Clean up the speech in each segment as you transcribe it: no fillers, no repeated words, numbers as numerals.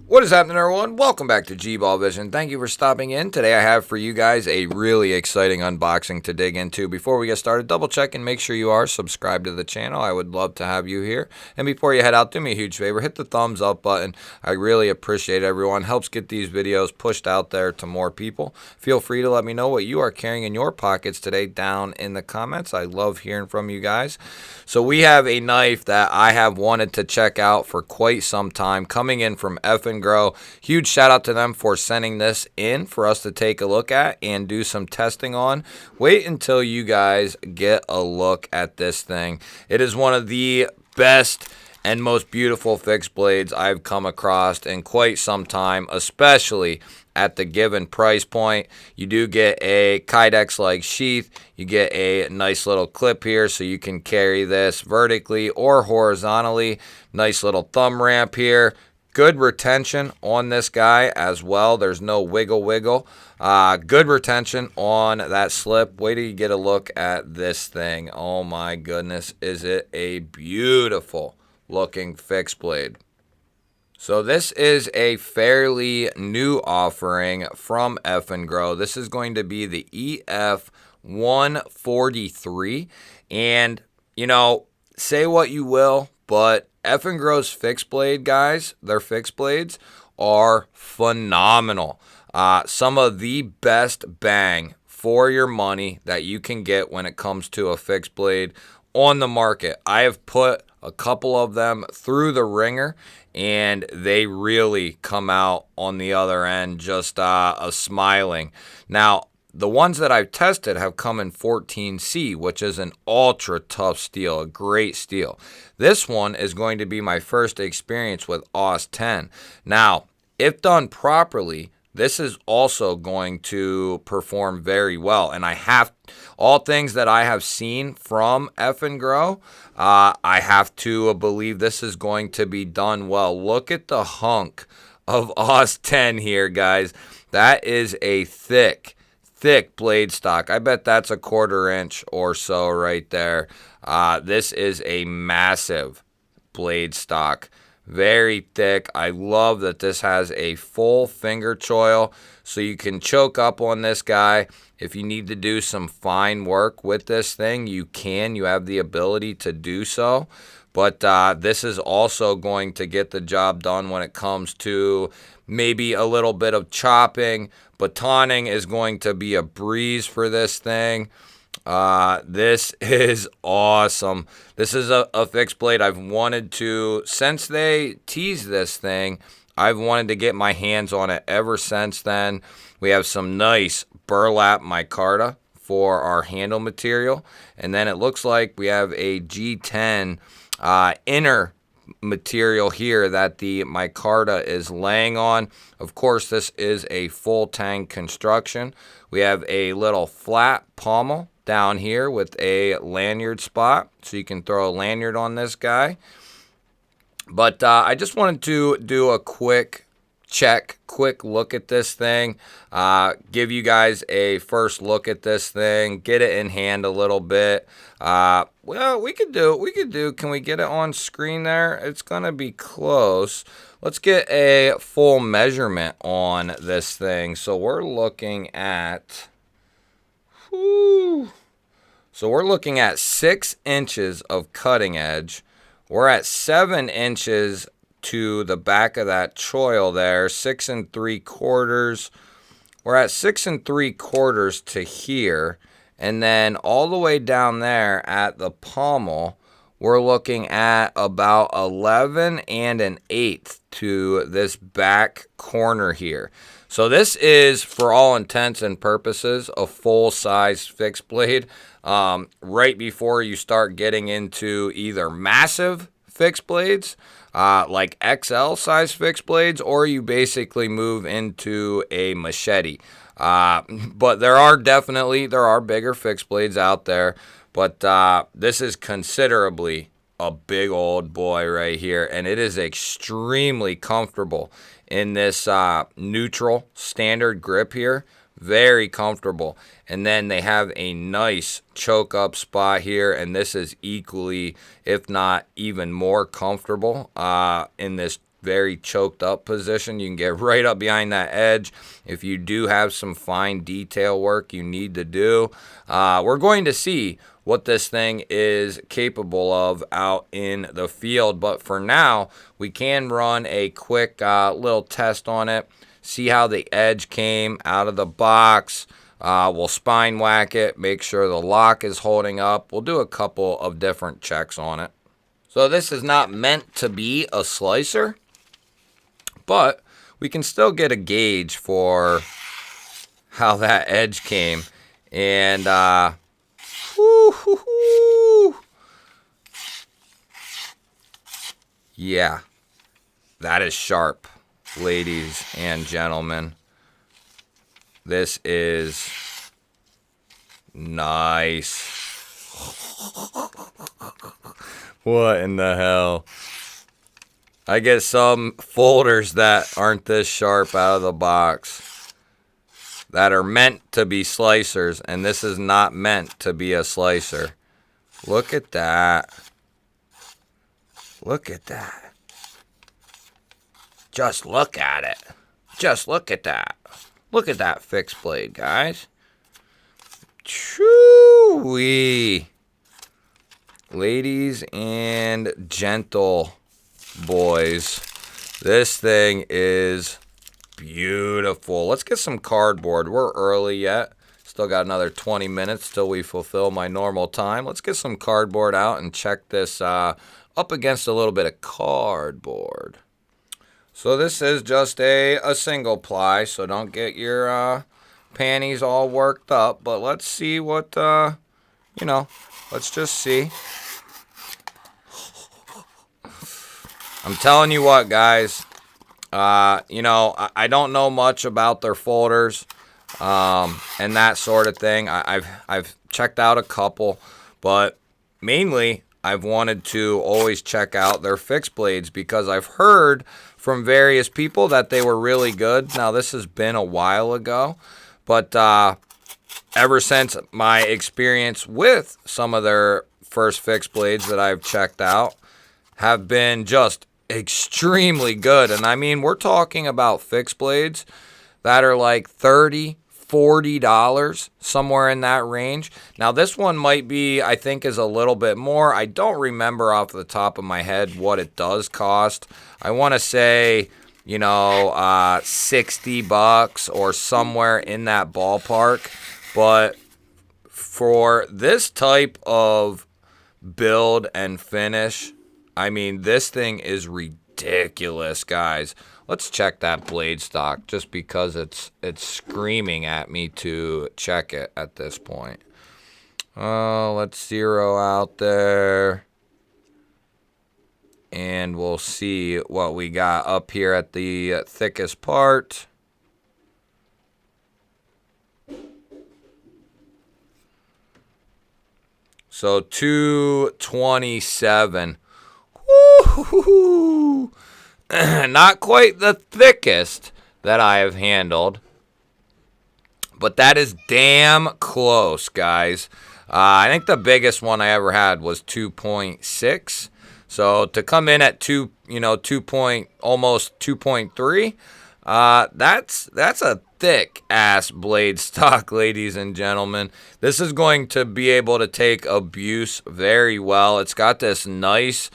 What is happening, everyone? Welcome back to G-Ball Vision. Thank you for stopping in. Today I have for you guys a really exciting unboxing to dig into. Before we get started, double check and make sure you are subscribed to the channel. I would love to have you here. And before you head out, do me a huge favor, hit the thumbs up button. I really appreciate everyone. Helps get these videos pushed out there to more people. Feel free to let me know what you are carrying in your pockets today down in the comments. I love hearing from you guys. So we have a knife that I have wanted to check out for quite some time, coming in from EF143. Huge shout out to them for sending this in for us to take a look at and do some testing on. Wait until you guys get a look at this thing. It is one of the best and most beautiful fixed blades I've come across in quite some time, especially at the given price point. You do get a Kydex-like sheath. You get a nice little clip here so you can carry this vertically or horizontally. Nice little thumb ramp here. Good retention on this guy as well. There's no wiggle. Good retention on that slip. Wait till you get a look at this thing. Oh my goodness, is it a beautiful looking fixed blade. So this is a fairly new offering from EF143. This is going to be the EF143. And, you know, say what you will, but EF143's fixed blade, guys, their fixed blades are phenomenal. Some of the best bang for your money that you can get when it comes to a fixed blade on the market. I have put a couple of them through the ringer, and they really come out on the other end just a smiling. Now, the ones that I've tested have come in 14C, which is an ultra tough steel, a great steel. This one is going to be my first experience with AUS 10. Now, if done properly, this is also going to perform very well. And I have all things that I have seen from EF143. I have to believe this is going to be done well. Look at the hunk of AUS 10 here, guys. That is a thick blade stock. I bet that's a 1/4 inch or so right there. This is a massive blade stock. Very thick. I love that this has a full finger choil, so you can choke up on this guy. If you need to do some fine work with this thing, you can. You have the ability to do so. But this is also going to get the job done when it comes to maybe a little bit of chopping. Batoning is going to be a breeze for this thing. This is awesome. This is a fixed blade I've wanted to, since they teased this thing, I've wanted to get my hands on it ever since then. We have some nice burlap micarta for our handle material. And then it looks like we have a G10 inner material here that the micarta is laying on. Of course, this is a full tang construction. We have a little flat pommel down here with a lanyard spot, so you can throw a lanyard on this guy. But I just wanted to do a quick look at this thing, give you guys a first look at this thing, get it in hand a little bit. Well, we could do, can we get it on screen there? It's gonna be close. Let's get a full measurement on this thing. So we're looking at, so we're looking at 6 inches of cutting edge. We're at 7 inches to the back of that choil there, 6 3/4. We're at 6 3/4 to here, and then all the way down there at the pommel, we're looking at about 11 1/8 to this back corner here. So this is, for all intents and purposes, a full-size fixed blade. Right before you start getting into either massive fixed blades, like XL size fixed blades, or you basically move into a machete. But there are bigger fixed blades out there, but this is considerably a big old boy right here, and it is extremely comfortable in this neutral standard grip here. Very comfortable. And then they have a nice choke up spot here, and this is equally, if not even more comfortable in this very choked up position. You can get right up behind that edge if you do have some fine detail work you need to do. We're going to see what this thing is capable of out in the field, but for now we can run a quick little test on it, see how the edge came out of the box. We'll spine whack it, make sure the lock is holding up. We'll do a couple of different checks on it. So this is not meant to be a slicer, but we can still get a gauge for how that edge came. And yeah, that is sharp, ladies and gentlemen. This is nice. What in the hell? I get some folders that aren't this sharp out of the box that are meant to be slicers, and this is not meant to be a slicer. Look at that. Look at that. Just look at it. Just look at that. Look at that fixed blade, guys. Choo-wee. Ladies and gentle boys, this thing is beautiful. Let's get some cardboard. We're early yet. Still got another 20 minutes till we fulfill my normal time. Let's get some cardboard out and check this up against a little bit of cardboard. So this is just a single ply, so don't get your panties all worked up. But let's see what, let's just see. I'm telling you what, guys, I don't know much about their folders and that sort of thing. I've checked out a couple, but mainly I've wanted to always check out their fixed blades because I've heard from various people that they were really good. Now, this has been a while ago, but ever since my experience with some of their first fixed blades that I've checked out have been just extremely good. And I mean, we're talking about fixed blades that are like $30, $40, somewhere in that range. Now, this one might be, I think, is a little bit more. I don't remember off the top of my head what it does cost. I want to say, $60 or somewhere in that ballpark. But for this type of build and finish, I mean, this thing is ridiculous, guys. Let's check that blade stock just because it's screaming at me to check it at this point. Let's zero out there. And we'll see what we got up here at the thickest part. So 227. Woo-hoo-hoo. Not quite the thickest that I have handled, but that is damn close, guys. I think the biggest one I ever had was 2.6. So to come in at almost 2.3, that's a thick ass blade stock, ladies and gentlemen. This is going to be able to take abuse very well. It's got this nice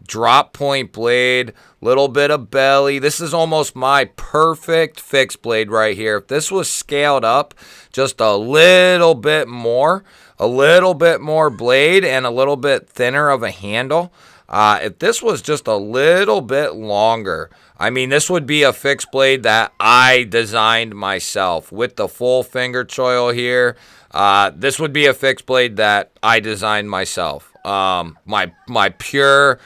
drop point blade, little bit of belly. This is almost my perfect fixed blade right here. If this was scaled up just a little bit more blade and a little bit thinner of a handle, if this was just a little bit longer, I mean, this would be a fixed blade that I designed myself with the full finger choil here. This would be a fixed blade that I designed myself. My pure,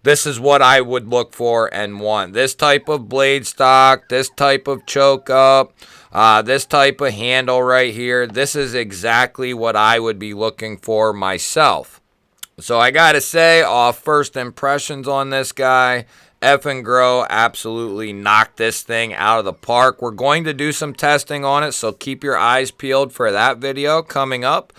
this is what I would look for and want. This type of blade stock, this type of choke up, this type of handle right here. This is exactly what I would be looking for myself. So I gotta say, off first impressions on this guy, Effin' Grow absolutely knocked this thing out of the park. We're going to do some testing on it, so keep your eyes peeled for that video coming up.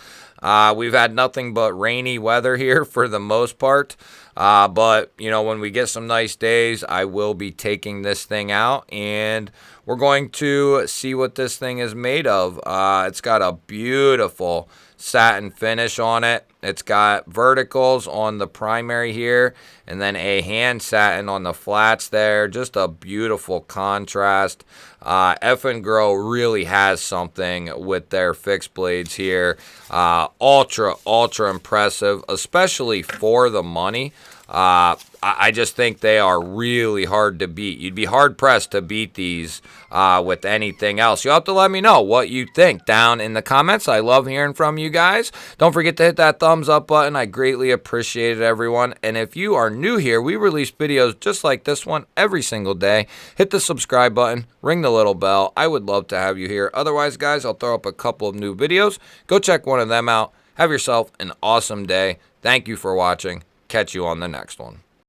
We've had nothing but rainy weather here for the most part. But, you know, when we get some nice days, I will be taking this thing out and we're going to see what this thing is made of. It's got a beautiful satin finish on it. It's got verticals on the primary here and then a hand satin on the flats there. Just a beautiful contrast. F&Grow really has something with their fixed blades here. Ultra impressive, especially for the money. I just think they are really hard to beat. You'd be hard-pressed to beat these with anything else. You'll have to let me know what you think down in the comments. I love hearing from you guys. Don't forget to hit that thumbs up button. I greatly appreciate it, everyone. And if you are new here, we release videos just like this one every single day. Hit the subscribe button. Ring the little bell. I would love to have you here. Otherwise, guys, I'll throw up a couple of new videos. Go check one of them out. Have yourself an awesome day. Thank you for watching. Catch you on the next one.